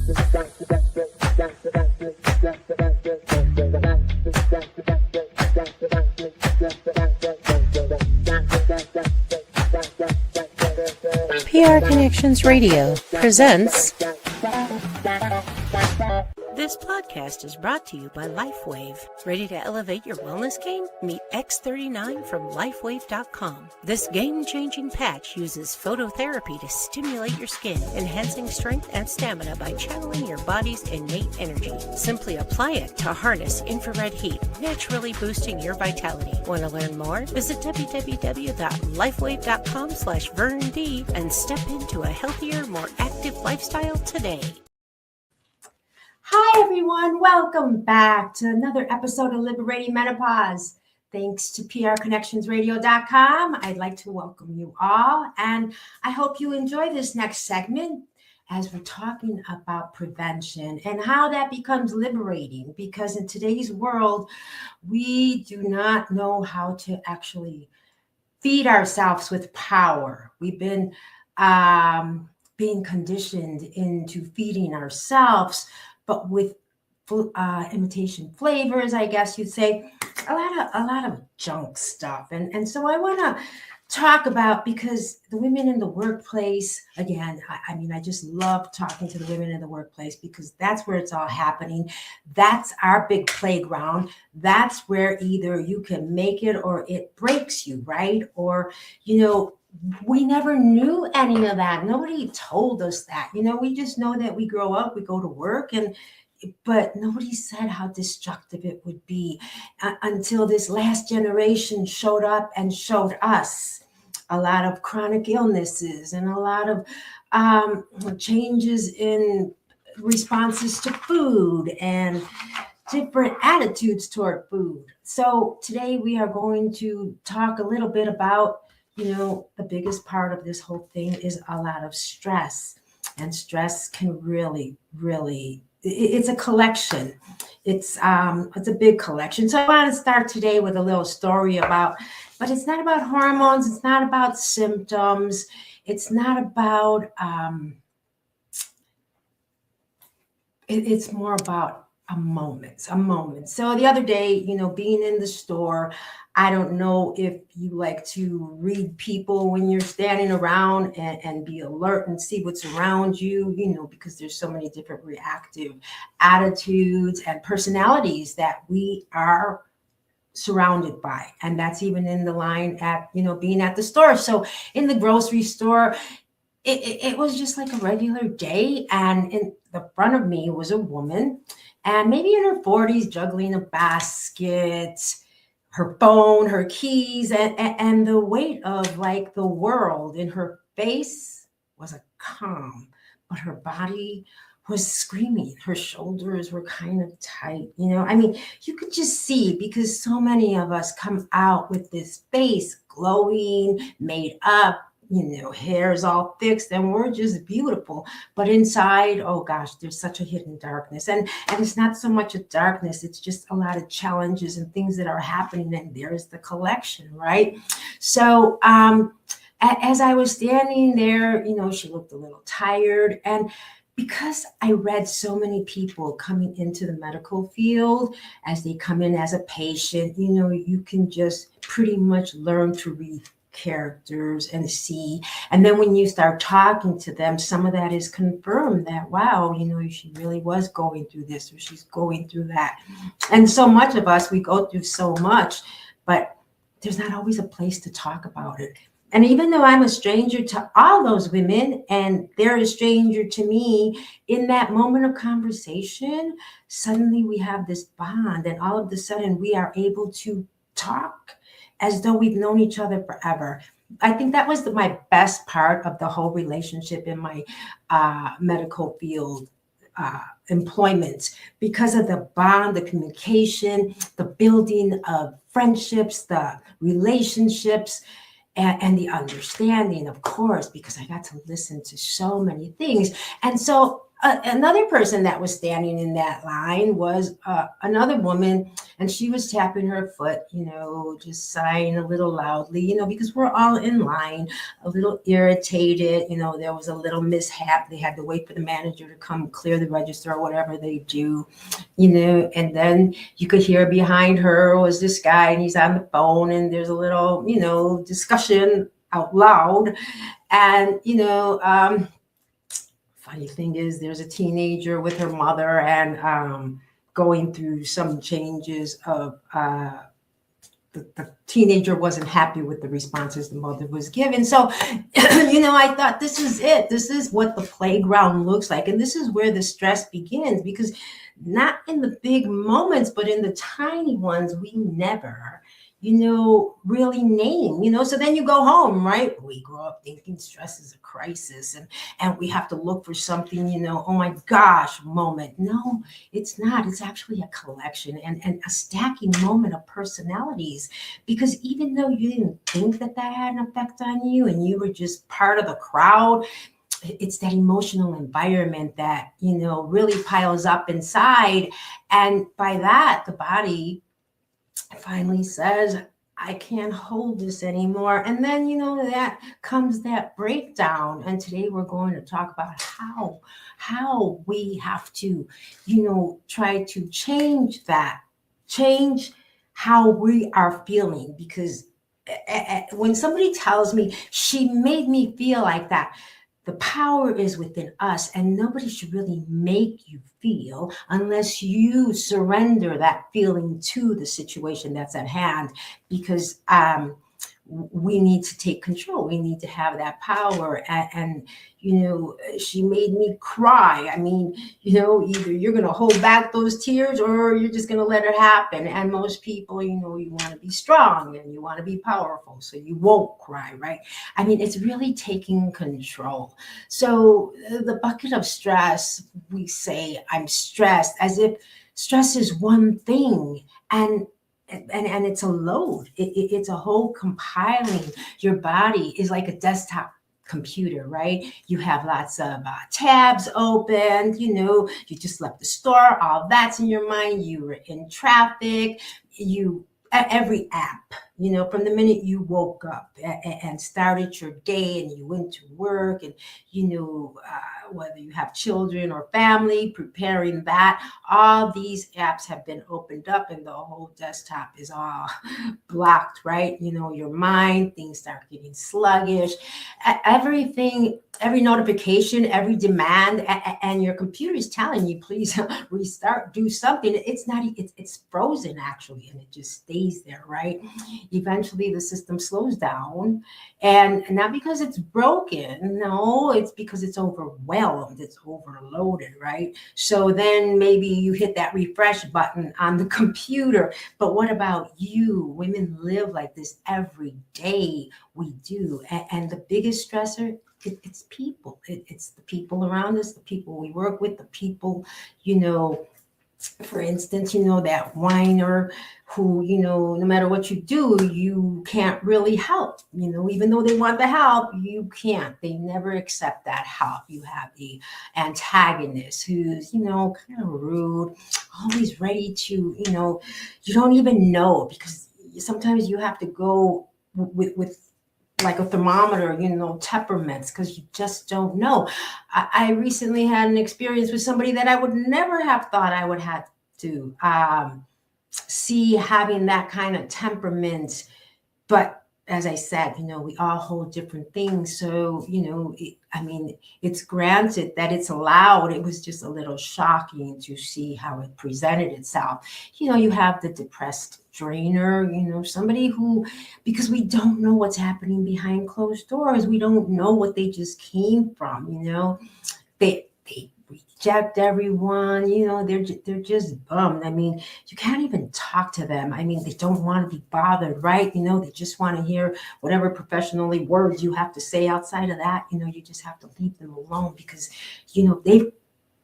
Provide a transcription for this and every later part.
PR Connections Radio presents. This podcast is brought to you by LifeWave. Ready to elevate your wellness game? Meet X39 from LifeWave.com. This game-changing patch uses phototherapy to stimulate your skin, enhancing strength and stamina by channeling your body's innate energy. Simply apply it to harness infrared heat, naturally boosting your vitality. Want to learn more? Visit www.lifewave.com/VernD and step into a healthier, more active lifestyle today. Hi, everyone. Welcome back to another episode of Liberating Menopause. Thanks to prconnectionsradio.com. I'd like to welcome you all, and I hope you enjoy this next segment as we're talking about prevention and how that becomes liberating, because in today's world, we do not know how to actually feed ourselves with power. We've been being conditioned into feeding ourselves, but with imitation flavors, I guess you'd say, a lot of junk stuff. And so I want to talk about, because the women in the workplace, again, I just love talking to the women in the workplace, because that's where it's all happening. That's our big playground. That's where either you can make it or it breaks you, right? Or, we never knew any of that. Nobody told us that. We just know that we grow up, we go to work, but nobody said how destructive it would be until this last generation showed up and showed us a lot of chronic illnesses and a lot of changes in responses to food and different attitudes toward food. So today we are going to talk a little bit about, the biggest part of this whole thing is a lot of stress. And stress can really, it's a collection. It's a big collection. So I want to start today with a little story but it's not about hormones. It's not about symptoms. It's not about, it's more about a moment. So the other day, being in the store, I don't know if you like to read people when you're standing around and be alert and see what's around you, because there's so many different reactive attitudes and personalities that we are surrounded by. And that's even in the line at, being at the store. So in the grocery store, it was just like a regular day. And in the front of me was a woman, and maybe in her 40s, juggling a basket, her phone, her keys, and the weight of like the world in her face was a calm, but her body was screaming. Her shoulders were kind of tight. You could just see, because so many of us come out with this face glowing, made up, hair is all fixed, and we're just beautiful. But inside, oh gosh, there's such a hidden darkness. And it's not so much a darkness, it's just a lot of challenges and things that are happening. And there's the collection, right? So as I was standing there, she looked a little tired. And because I read so many people coming into the medical field, as they come in as a patient, you can just pretty much learn to read characters and see. And then when you start talking to them, some of that is confirmed that, wow, she really was going through this, or she's going through that. And so much of us, we go through so much, but there's not always a place to talk about it. And even though I'm a stranger to all those women, and they're a stranger to me, in that moment of conversation, suddenly we have this bond, and all of a sudden we are able to talk as though we've known each other forever. I think that was my best part of the whole relationship in my medical field employment, because of the bond, the communication, the building of friendships, the relationships, and the understanding, of course, because I got to listen to so many things. And so Another person that was standing in that line was another woman, and she was tapping her foot, just sighing a little loudly, because we're all in line, a little irritated. There was a little mishap. They had to wait for the manager to come clear the register or whatever they do, and then you could hear behind her was this guy, and he's on the phone, and there's a little, discussion out loud. And, funny thing is, there's a teenager with her mother, and going through some changes of the teenager wasn't happy with the responses the mother was given. So, I thought, this is it. This is what the playground looks like. And this is where the stress begins, because not in the big moments, but in the tiny ones, we never really name, so then you go home, right? We grow up thinking stress is a crisis, and we have to look for something, oh my gosh, moment. No, it's not. It's actually a collection and a stacking moment of personalities, because even though you didn't think that had an effect on you and you were just part of the crowd, it's that emotional environment that, really piles up inside. And by that, the body finally says, I can't hold this anymore. And then, that comes that breakdown. And today we're going to talk about how we have to, try to change that, change how we are feeling. Because when somebody tells me she made me feel like that, the power is within us, and nobody should really make you feel unless you surrender that feeling to the situation that's at hand, because we need to take control. We need to have that power. And she made me cry. I mean, either you're going to hold back those tears or you're just going to let it happen. And most people, you want to be strong and you want to be powerful, so you won't cry, right? I mean, it's really taking control. So the bucket of stress, we say, I'm stressed, as if stress is one thing. And it's a load. It's a whole compiling. Your body is like a desktop computer, right? You have lots of tabs open. You just left the store. All that's in your mind. You were in traffic. Every app, from the minute you woke up and started your day and you went to work, and whether you have children or family, preparing that, all these apps have been opened up and the whole desktop is all blocked, right? Your mind, things start getting sluggish. Everything, every notification, every demand, and your computer is telling you, please restart, do something. It's frozen actually, and it just stays there, right? Eventually the system slows down, and not because it's broken. No, it's because it's overwhelmed, it's overloaded, right? So then maybe you hit that refresh button on the computer. But what about you? Women live like this every day. We do. And the biggest stressor, it's people. It's the people around us, the people we work with, the people, for instance, that whiner who, no matter what you do, you can't really help. Even though they want the help, you can't. They never accept that help. You have the antagonist who's, kind of rude, always ready to, you don't even know, because sometimes you have to go with like a thermometer, temperaments, because you just don't know. I recently had an experience with somebody that I would never have thought I would have to see having that kind of temperament. But as I said, we all hold different things. So, it's granted that it's allowed. It was just a little shocking to see how it presented itself. You have the depressed drainer, somebody who, because we don't know what's happening behind closed doors. We don't know what they just came from, they reject everyone, they're just bummed. I mean, you can't even talk to them. I mean, they don't want to be bothered, right? They just want to hear whatever professionally words you have to say. Outside of that, you just have to leave them alone, because,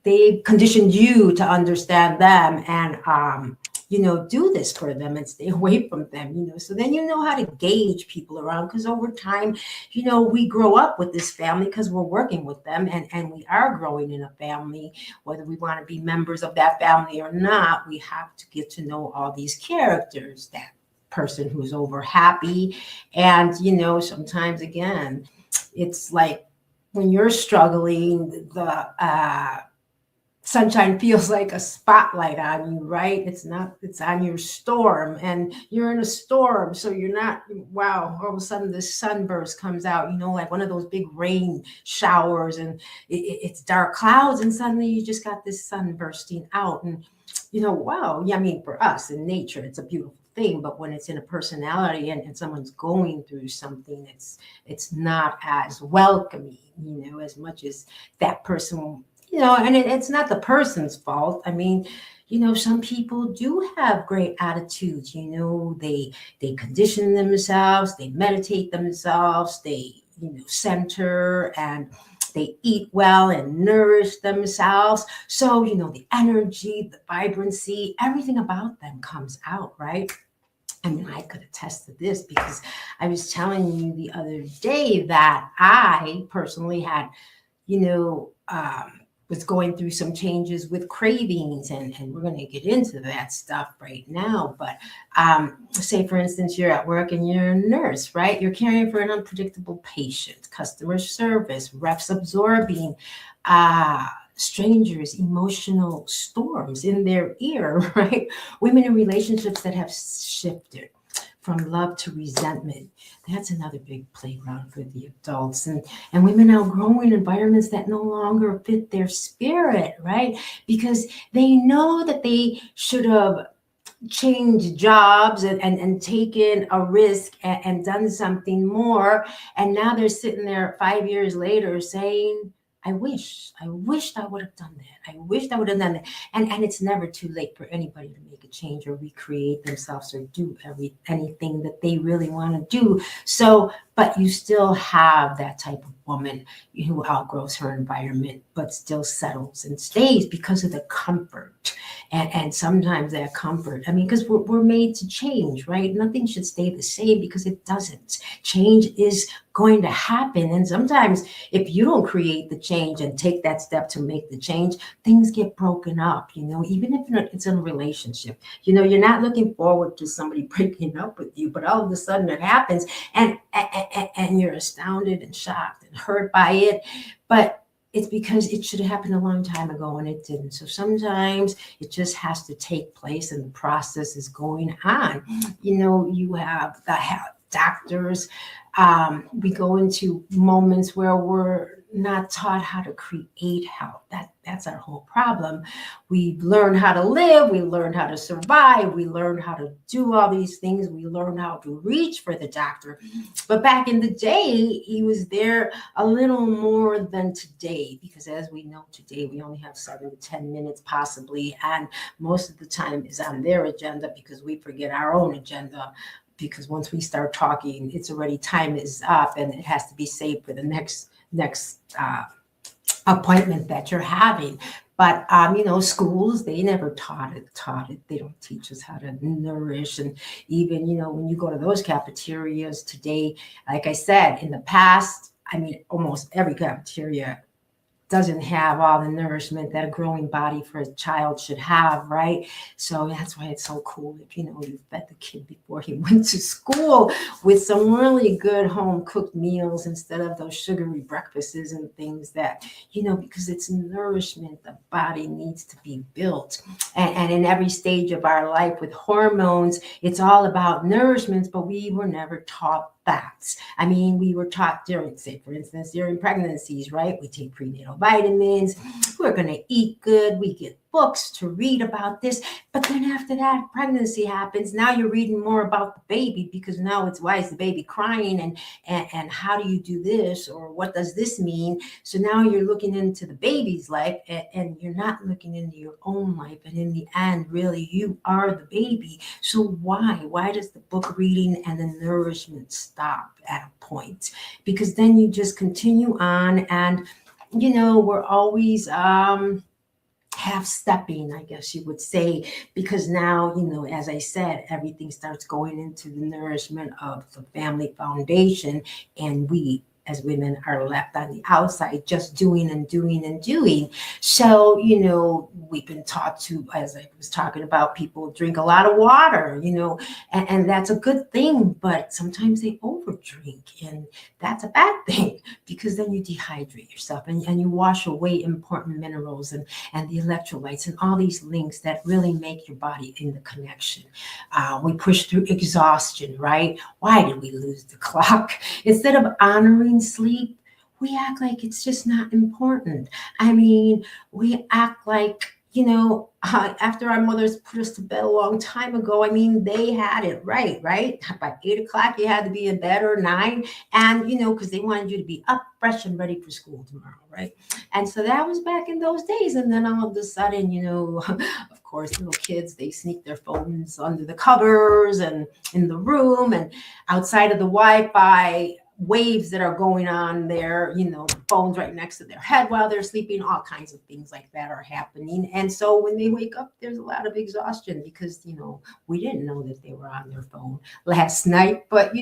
they've conditioned you to understand them. And do this for them and stay away from them. So then you know how to gauge people around, because over time, we grow up with this family because we're working with them, and we are growing in a family. Whether we want to be members of that family or not, we have to get to know all these characters, that person who's over happy. And sometimes, again, it's like when you're struggling, the sunshine feels like a spotlight on you, right? It's on your storm, and you're in a storm. So you're not, wow, all of a sudden this sunburst comes out, like one of those big rain showers, and it's dark clouds, and suddenly you just got this sun bursting out. And, wow. Yeah, I mean, for us in nature, it's a beautiful thing. But when it's in a personality, and someone's going through something, it's not as welcoming, as much as that person. And it's not the person's fault. I mean, some people do have great attitudes. They condition themselves, they meditate themselves, they, center, and they eat well and nourish themselves. So, the energy, the vibrancy, everything about them comes out, right? I mean, I could attest to this, because I was telling you the other day that I personally had, was going through some changes with cravings, and we're going to get into that stuff right now. But say, for instance, you're at work and you're a nurse, right? You're caring for an unpredictable patient, customer service, reps absorbing strangers' emotional storms in their ear, right? Women in relationships that have shifted from love to resentment. That's another big playground for the adults. And women outgrowing environments that no longer fit their spirit, right? Because they know that they should have changed jobs and taken a risk and done something more. And now they're sitting there 5 years later saying, I wished I would have done that. I wished I would have done that. And it's never too late for anybody to make a change or recreate themselves or do anything that they really want to do. So, but you still have that type of woman who outgrows her environment, but still settles and stays because of the comfort. And sometimes that comfort, I mean, because we're made to change, right? Nothing should stay the same, because it doesn't. Change is going to happen. And sometimes if you don't create the change and take that step to make the change, things get broken up, even if it's in a relationship. You're not looking forward to somebody breaking up with you, but all of a sudden it happens, and you're astounded and shocked and hurt by it. But it's because it should have happened a long time ago and it didn't. So sometimes it just has to take place, and the process is going on. You have the doctors. We go into moments where we're not taught how to create health. That's our whole problem. We learn how to live. We learn how to survive. We learn how to do all these things. We learn how to reach for the doctor. But back in the day, he was there a little more than today, because as we know today, we only have 7 to 10 minutes possibly. And most of the time is on their agenda, because we forget our own agenda. Because once we start talking, it's already, time is up, and it has to be saved for the next appointment that you're having. But schools, they never taught it. They don't teach us how to nourish. And even when you go to those cafeterias today, like I said, in the past, I mean, almost every cafeteria doesn't have all the nourishment that a growing body for a child should have, right? So that's why it's so cool if you fed the kid before he went to school with some really good home cooked meals, instead of those sugary breakfasts and things that, because it's nourishment. The body needs to be built. And in every stage of our life with hormones, it's all about nourishment, but we were never taught that. I mean, we were taught during, say, for instance, during pregnancies, right? We take prenatal vitamins. We're going to eat good. We get books to read about this. But then after that pregnancy happens, now you're reading more about the baby, because now it's, why is the baby crying, and how do you do this, or what does this mean? So now you're looking into the baby's life, and you're not looking into your own life. And in the end, really, you are the baby. So why does the book reading and the nourishment stop at a point? Because then you just continue on, and we're always half stepping, I guess you would say, because now, as I said, everything starts going into the nourishment of the family foundation, and we as women are left on the outside just doing and doing and doing. So, we've been taught to, as I was talking about, people drink a lot of water, and that's a good thing, but sometimes they overdrink, and that's a bad thing, because then you dehydrate yourself, and you wash away important minerals and the electrolytes and all these links that really make your body in the connection. We push through exhaustion, right? Why did we lose the clock? Instead of honoring sleep, we act like it's just not important. I mean, we act like, after our mothers put us to bed a long time ago, I mean, they had it right? By 8 o'clock, you had to be in bed, or 9, and, because they wanted you to be up, fresh, and ready for school tomorrow, right? And so that was back in those days. And then all of a sudden, of course, little kids, they sneak their phones under the covers and in the room and outside of the Wi-Fi waves that are going on there, the phone's right next to their head while they're sleeping, all kinds of things like that are happening. And so when they wake up, there's a lot of exhaustion, because, we didn't know that they were on their phone last night. But,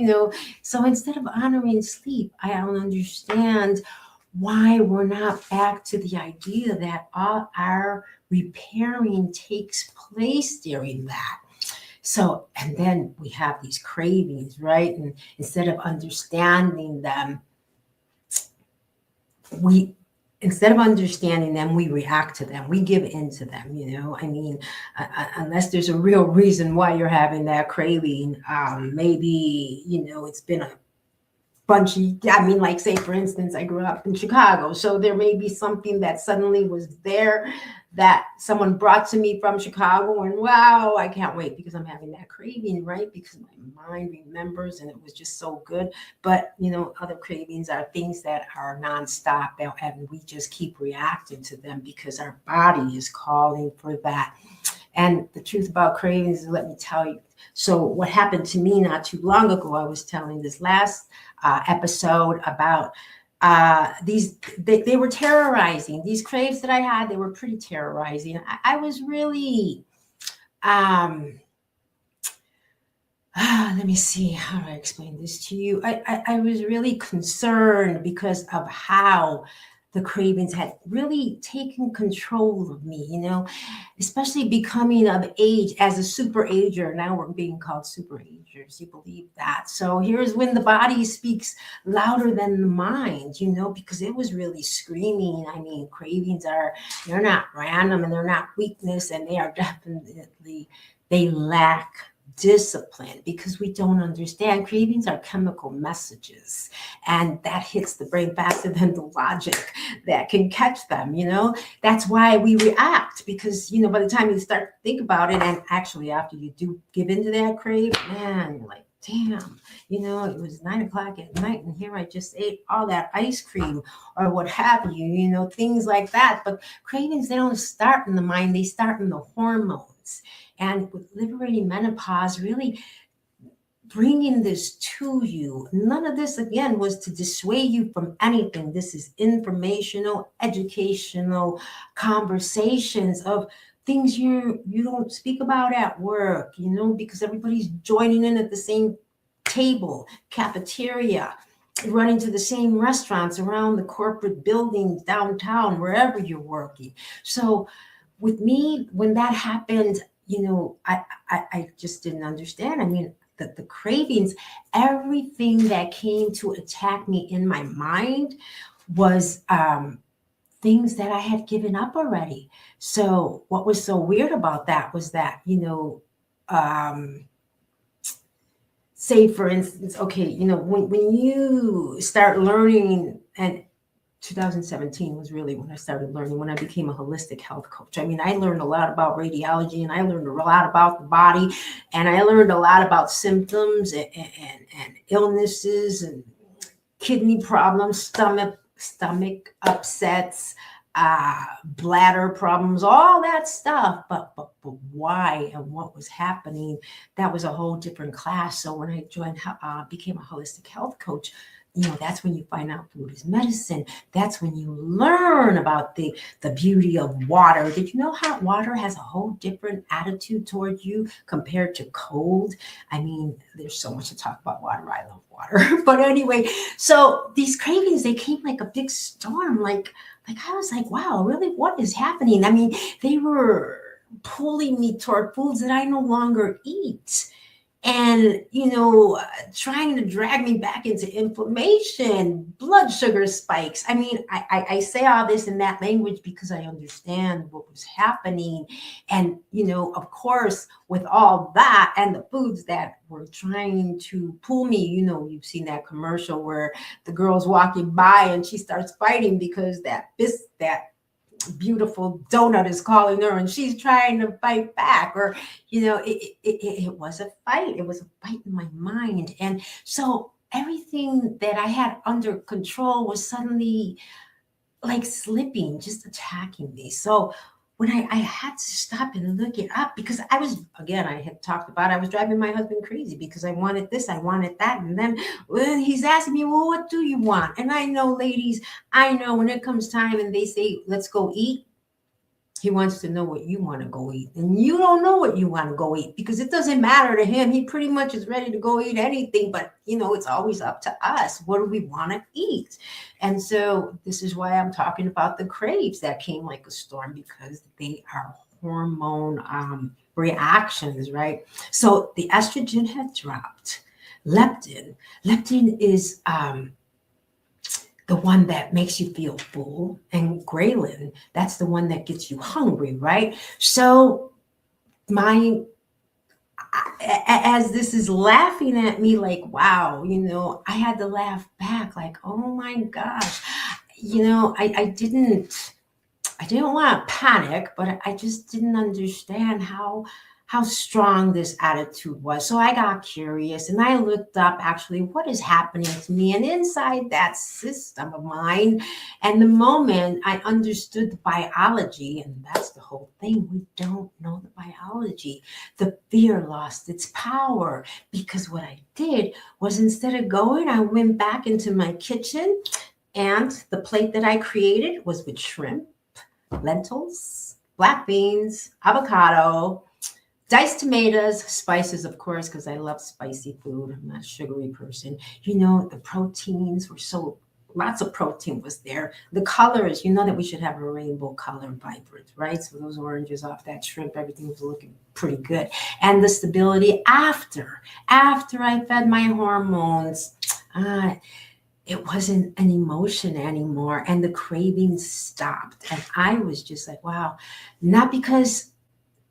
so instead of honoring sleep, I don't understand why we're not back to the idea that all our repairing takes place during that. So, and then we have these cravings, right? And instead of understanding them, we react to them. We give in to them, I mean, unless there's a real reason why you're having that craving. Maybe, it's been a bunch of, like, say, for instance, I grew up in Chicago. So there may be something that suddenly was there that someone brought to me from Chicago, and wow, I can't wait, because I'm having that craving, right? Because my mind remembers, and it was just so good. But, other cravings are things that are nonstop, and we just keep reacting to them because our body is calling for that. And the truth about cravings is, let me tell you. So what happened to me not too long ago, I was telling this last episode about they were terrorizing. These craves that I had, they were pretty terrorizing. I was really, let me see, how do I explain this to you? I was really concerned because of how the cravings had really taken control of me, especially becoming of age as a super ager. Now we're being called super agers. You believe that? So here's when the body speaks louder than the mind, because it was really screaming. I mean, cravings they're not random, and they're not weakness, and they are definitely, they lack discipline, because we don't understand. Cravings are chemical messages, and that hits the brain faster than the logic that can catch them. That's why we react, because by the time you start to think about it, and actually after you do give into that crave, man, you're like, damn, it was 9 o'clock at night, and here I just ate all that ice cream, or what have you, things like that. But cravings, they don't start in the mind, they start in the hormones. And with liberating menopause, really bringing this to you, none of this, again, was to dissuade you from anything. This is informational, educational conversations of things you don't speak about at work, because everybody's joining in at the same table, cafeteria, running to the same restaurants around the corporate buildings, downtown, wherever you're working. So with me, when that happened, I just didn't understand. I mean, the cravings, everything that came to attack me in my mind was things that I had given up already. So what was so weird about that was that, say, for instance, okay, when you start learning, and 2017 was really when I started learning, when I became a holistic health coach. I mean, I learned a lot about radiology, and I learned a lot about the body, and I learned a lot about symptoms and illnesses and kidney problems, stomach upsets, bladder problems, all that stuff. But why and what was happening, that was a whole different class. So when I became a holistic health coach, that's when you find out food is medicine. That's when you learn about the beauty of water. Did you know hot water has a whole different attitude towards you compared to cold? I mean, there's so much to talk about water. I love water. But anyway, so these cravings, they came like a big storm. Like I was like, wow, really, what is happening? I mean, they were pulling me toward foods that I no longer eat, and trying to drag me back into inflammation, blood sugar spikes. I mean, I say all this in that language because I understand what was happening. And of course, with all that and the foods that were trying to pull me, you've seen that commercial where the girl's walking by and she starts fighting because that beautiful donut is calling her and she's trying to fight back. Or it was a fight. It was a fight in my mind. And so everything that I had under control was suddenly like slipping, just attacking me. So when I had to stop and look it up, because I was, again, I had talked about, I was driving my husband crazy because I wanted this, I wanted that. And then he's asking me, well, what do you want? And I know, ladies, I know when it comes time and they say, let's go eat, he wants to know what you want to go eat. And you don't know what you want to go eat because it doesn't matter to him. He pretty much is ready to go eat anything, but it's always up to us. What do we want to eat? And so this is why I'm talking about the craves that came like a storm, because they are hormone reactions, right? So the estrogen had dropped. Leptin is the one that makes you feel full, and ghrelin, that's the one that gets you hungry, right? So as this is laughing at me, like, wow, I had to laugh back, like, oh my gosh, I didn't want to panic, but I just didn't understand how strong this attitude was. So I got curious and I looked up actually what is happening to me. And inside that system of mine, and the moment I understood the biology, and that's the whole thing, we don't know the biology. The fear lost its power, because what I did was, instead of going, I went back into my kitchen, and the plate that I created was with shrimp, lentils, black beans, avocado, diced tomatoes, spices, of course, because I love spicy food. I'm not a sugary person. The proteins were lots of protein was there. The colors, that we should have a rainbow color, vibrant, right? So those oranges off that shrimp, everything was looking pretty good. And the stability after I fed my hormones, it wasn't an emotion anymore, and the cravings stopped. And I was just like, wow, not because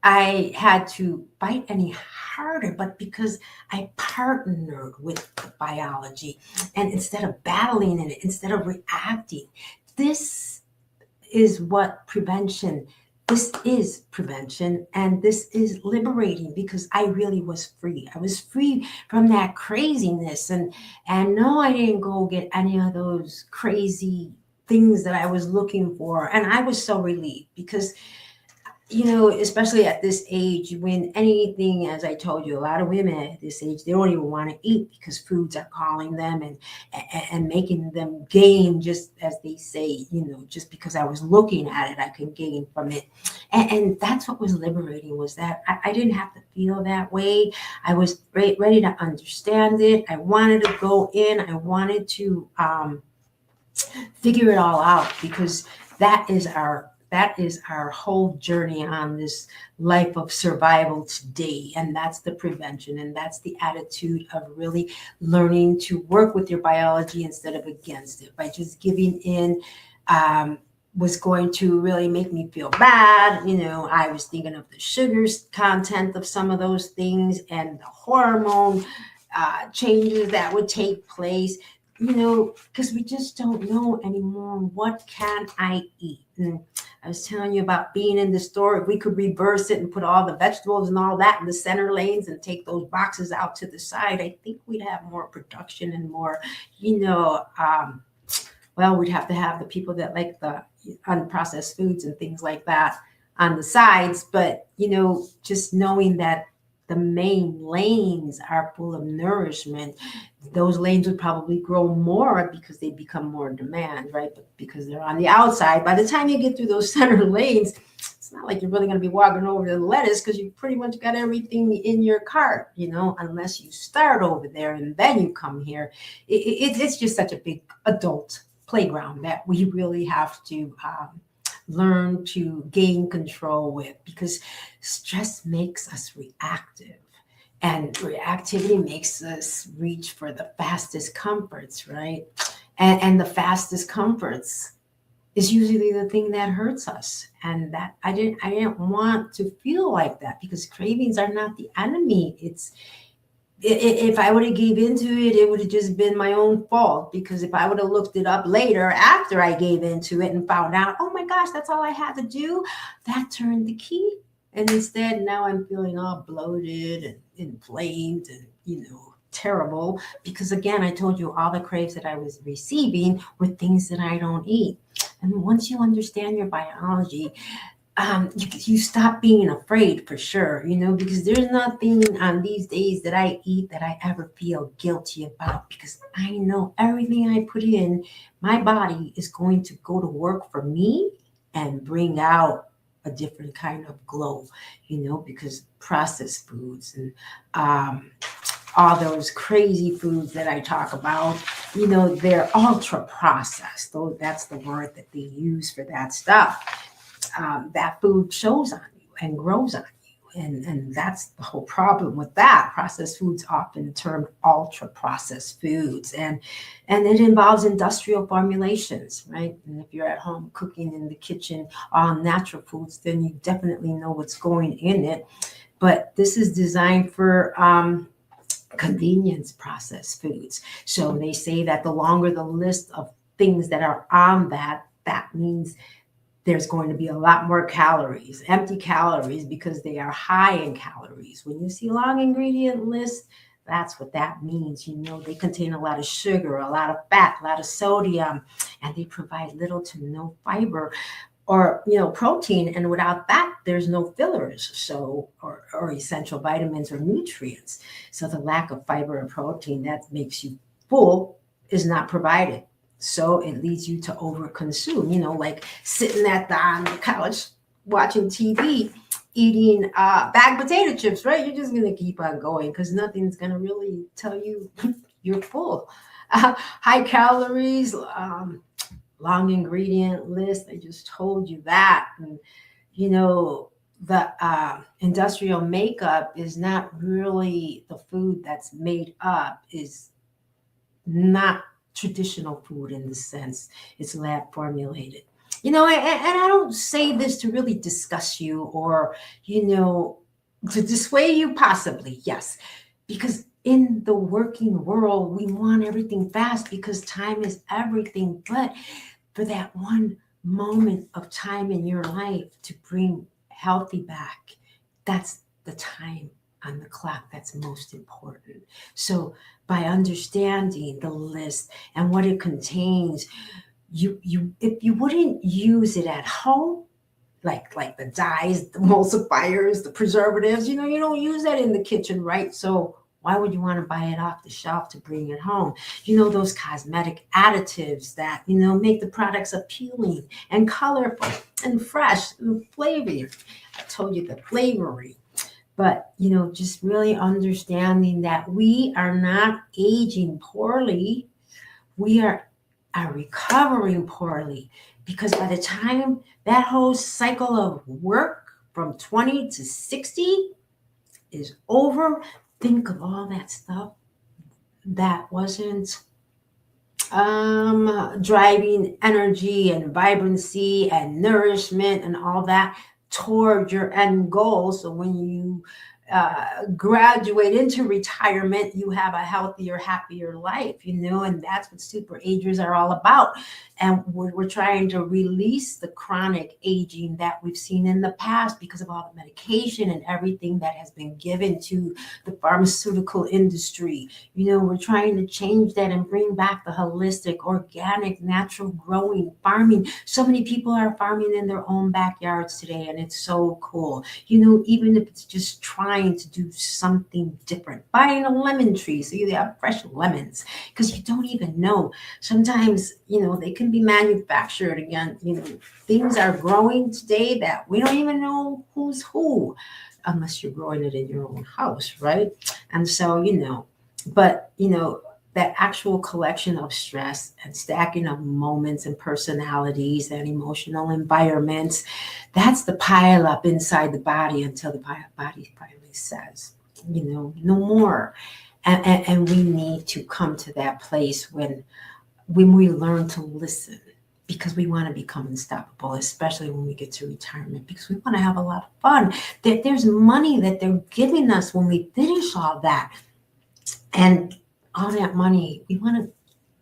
I had to fight any harder, but because I partnered with the biology. And instead of battling it, instead of reacting, this is prevention, and this is liberating, because I really was free. I was free from that craziness. And no, I didn't go get any of those crazy things that I was looking for. And I was so relieved, because especially at this age, when anything, as I told you, a lot of women at this age, they don't even want to eat because foods are calling them and making them gain, just as they say, just because I was looking at it, I could gain from it. And that's what was liberating, was that I didn't have to feel that way. I was ready to understand it. I wanted to go in. I wanted to figure it all out, because that is our whole journey on this life of survival today. And that's the prevention. And that's the attitude of really learning to work with your biology instead of against it. By just giving in was going to really make me feel bad. I was thinking of the sugar content of some of those things and the hormone changes that would take place. Because we just don't know anymore, what can I eat? And I was telling you about being in the store. If we could reverse it and put all the vegetables and all that in the center lanes and take those boxes out to the side, I think we'd have more production and more, we'd have to have the people that like the unprocessed foods and things like that on the sides. But, just knowing that the main lanes are full of nourishment, those lanes would probably grow more because they become more demand, right? But because they're on the outside, by the time you get through those center lanes, it's not like you're really going to be walking over to the lettuce because you pretty much got everything in your cart, unless you start over there and then you come here. It's just such a big adult playground that we really have to learn to gain control with, because stress makes us reactive. And reactivity makes us reach for the fastest comforts, right? And the fastest comforts is usually the thing that hurts us. And that I didn't want to feel like that, because cravings are not the enemy. If I would have gave into it, it would have just been my own fault. Because if I would have looked it up later after I gave into it and found out, oh my gosh, that's all I had to do, that turned the key. And instead, now I'm feeling all bloated and inflamed and, terrible. Because again, I told you all the craves that I was receiving were things that I don't eat. And once you understand your biology, you stop being afraid, for sure, because there's nothing on these days that I eat that I ever feel guilty about, because I know everything I put in my body is going to go to work for me and bring out a different kind of glow, because processed foods and all those crazy foods that I talk about, they're ultra processed. Though that's the word that they use for that stuff. That food shows on you and grows on you. And that's the whole problem with that. Processed foods often termed ultra processed foods. And it involves industrial formulations, right? And if you're at home cooking in the kitchen all natural foods, then you definitely know what's going in it. But this is designed for convenience processed foods. So they say that the longer the list of things that are on that means there's going to be a lot more calories, empty calories, because they are high in calories. When you see long ingredient lists, that's what that means. They contain a lot of sugar, a lot of fat, a lot of sodium, and they provide little to no fiber or, protein. And without that, there's no fillers, or essential vitamins or nutrients. So the lack of fiber and protein that makes you full is not provided. So it leads you to overconsume, like sitting on the couch watching TV, eating bagged potato chips, right? You're just going to keep on going because nothing's going to really tell you you're full. High calories, long ingredient list. I just told you that. And, the industrial makeup is not really the food that's made up, is not traditional food in the sense it's lab formulated. And I don't say this to really discuss you or, to dissuade you, possibly, yes, because in the working world, we want everything fast because time is everything. But for that one moment of time in your life to bring healthy back, that's the time on the clock that's most important. So by understanding the list and what it contains, you if you wouldn't use it at home, like the dyes, the emulsifiers, the preservatives, you don't use that in the kitchen, right? So why would you want to buy it off the shelf to bring it home? Those cosmetic additives that, make the products appealing and colorful and fresh and flavory. I told you the flavoring. But, just really understanding that we are not aging poorly. We are recovering poorly, because by the time that whole cycle of work from 20 to 60 is over, think of all that stuff that wasn't driving energy and vibrancy and nourishment and all that toward your end goal. So when you graduate into retirement, you have a healthier, happier life, and that's what super agers are all about. And we're trying to release the chronic aging that we've seen in the past because of all the medication and everything that has been given to the pharmaceutical industry. We're trying to change that and bring back the holistic, organic, natural growing farming. So many people are farming in their own backyards today, and it's so cool. Even if it's just trying mind to do something different. Buying a lemon tree so you have fresh lemons, because you don't even know. Sometimes, they can be manufactured again. Things are growing today that we don't even know who's who, unless you're growing it in your own house, right? And so, but, that actual collection of stress and stacking of moments and personalities and emotional environments, that's the pile up inside the body until the body finally says, no more. And we need to come to that place when we learn to listen, because we want to become unstoppable, especially when we get to retirement, because we want to have a lot of fun. There's money that they're giving us when we finish all that. And all that money, we want to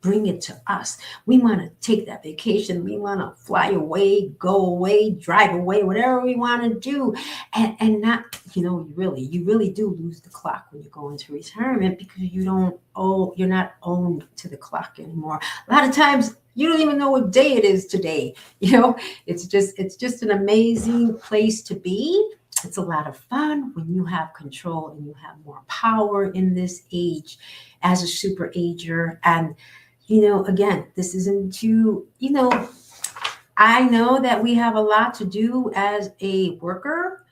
bring it to us. We want to take that vacation. We want to fly away, go away, drive away, whatever we want to do. And not, you really do lose the clock when you go into retirement, because you're not owned to the clock anymore. A lot of times you don't even know what day it is today. It's just an amazing place to be. It's a lot of fun when you have control and you have more power in this age as a super ager. And, again, this isn't to, I know that we have a lot to do as a worker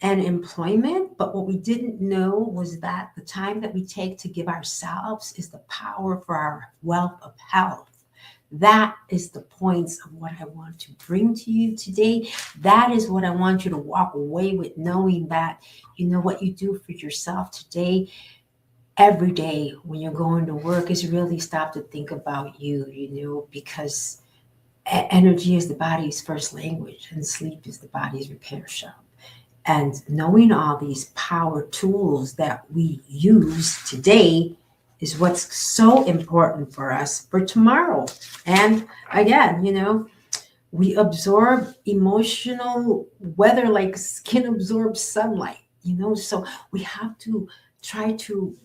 and employment, but what we didn't know was that the time that we take to give ourselves is the power for our wealth of health. That is the points of what I want to bring to you today. That is what I want you to walk away with, knowing that, what you do for yourself today, every day when you're going to work, is really stop to think about you, because energy is the body's first language and sleep is the body's repair shop. And knowing all these power tools that we use today is what's so important for us for tomorrow. And again, we absorb emotional weather like skin absorbs sunlight, so we have to try to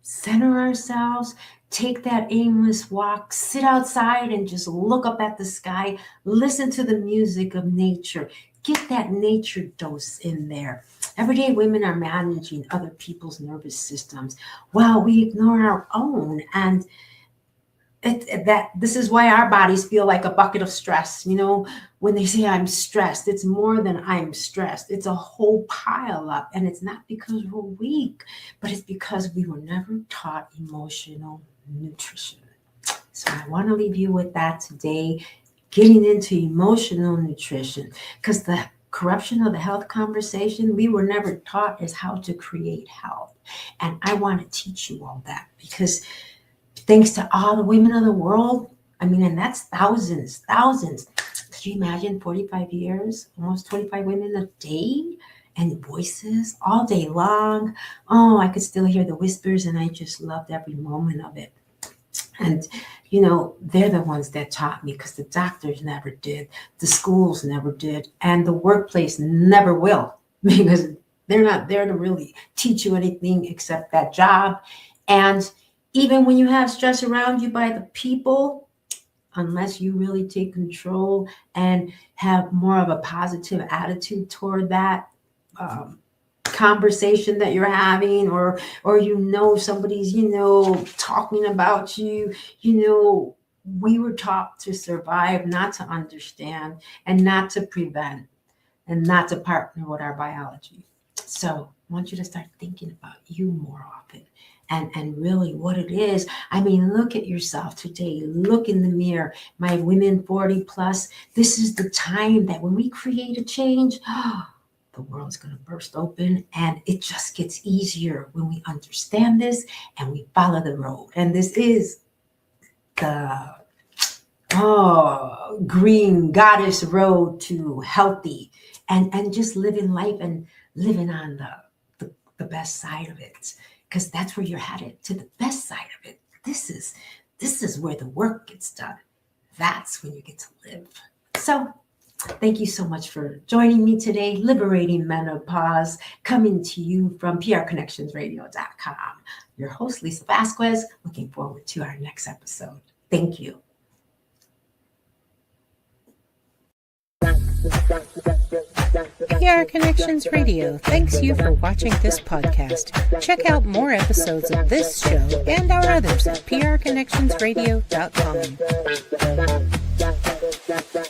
center ourselves, take that aimless walk, sit outside and just look up at the sky, listen to the music of nature, get that nature dose in there. Every day women are managing other people's nervous systems while we ignore our own. And this is why our bodies feel like a bucket of stress. When they say I'm stressed, it's more than I'm stressed. It's a whole pile up. And it's not because we're weak, but it's because we were never taught emotional nutrition. So I want to leave you with that today, getting into emotional nutrition, because the corruption of the health conversation, we were never taught is how to create health. And I want to teach you all that, because thanks to all the women of the world, and that's thousands. Could you imagine 45 years, almost 25 women a day, and voices all day long? Oh, I could still hear the whispers, and I just loved every moment of it. And, they're the ones that taught me, because the doctors never did, the schools never did, and the workplace never will, because they're not there to really teach you anything except that job. And even when you have stress around you by the people, unless you really take control and have more of a positive attitude toward that conversation that you're having, or somebody's talking about you, we were taught to survive, not to understand, and not to prevent, and not to partner with our biology. So I want you to start thinking about you more often. And really what it is. Look at yourself today. Look in the mirror. My women 40 plus, this is the time that when we create a change, the world's going to burst open, and it just gets easier when we understand this and we follow the road. And this is the green goddess road to healthy and just living life and living on the best side of it. Because that's where you're headed, to the best side of it. This is where the work gets done. That's when you get to live. So thank you so much for joining me today. Liberating Menopause, coming to you from prconnectionsradio.com. Your host, Lisa Vasquez. Looking forward to our next episode. Thank you. PR Connections Radio thanks you for watching this podcast. Check out more episodes of this show and our others at prconnectionsradio.com.